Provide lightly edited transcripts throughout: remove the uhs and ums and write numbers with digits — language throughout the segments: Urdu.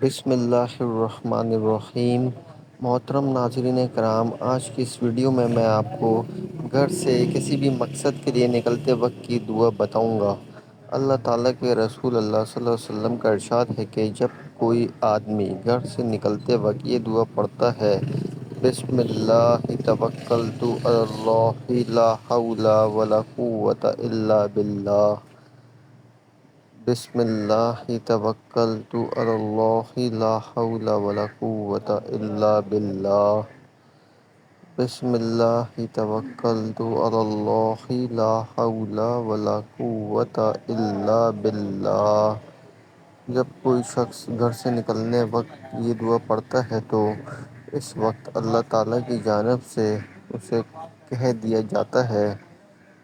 بسم اللہ الرحمن الرحیم۔ محترم ناظرین کرام، آج کی اس ویڈیو میں آپ کو گھر سے کسی بھی مقصد کے لیے نکلتے وقت کی دعا بتاؤں گا۔ اللہ تعالیٰ کے رسول اللہ صلی اللہ علیہ وسلم کا ارشاد ہے کہ جب کوئی آدمی گھر سے نکلتے وقت یہ دعا پڑھتا ہے: بسم اللہ توکلت علی اللہ لا حول ولا قوۃ الا باللہ، بسم اللہ توکلت علی اللہ لا حول ولا قوۃ الا باللہ، بسم اللہ توکلت علی اللہ لا حول ولا قوۃ الا باللہ۔ جب کوئی شخص گھر سے نکلنے وقت یہ دعا پڑھتا ہے تو اس وقت اللہ تعالیٰ کی جانب سے اسے کہہ دیا جاتا ہے: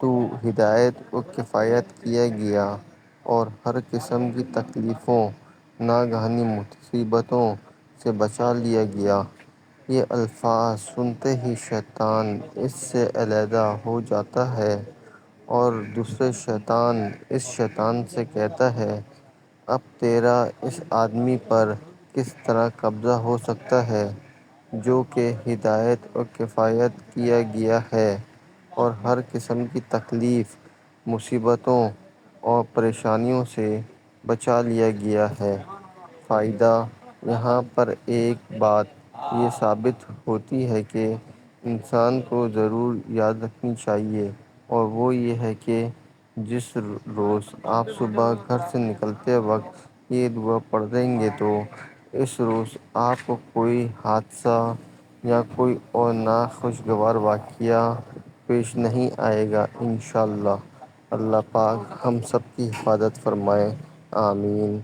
تو ہدایت و کفایت کیا گیا اور ہر قسم کی تکلیفوں، ناگہانی مصیبتوں سے بچا لیا گیا۔ یہ الفاظ سنتے ہی شیطان اس سے علیحدہ ہو جاتا ہے اور دوسرے شیطان اس شیطان سے کہتا ہے: اب تیرا اس آدمی پر کس طرح قبضہ ہو سکتا ہے جو کہ ہدایت و کفایت کیا گیا ہے اور ہر قسم کی تکلیف، مصیبتوں اور پریشانیوں سے بچا لیا گیا ہے۔ فائدہ: یہاں پر ایک بات یہ ثابت ہوتی ہے کہ انسان کو ضرور یاد رکھنی چاہیے، اور وہ یہ ہے کہ جس روز آپ صبح گھر سے نکلتے وقت یہ دعا پڑھ دیں گے تو اس روز آپ کو کوئی حادثہ یا کوئی اور ناخوشگوار واقعہ پیش نہیں آئے گا انشاءاللہ۔ اللہ پاک ہم سب کی حفاظت فرمائے، آمین۔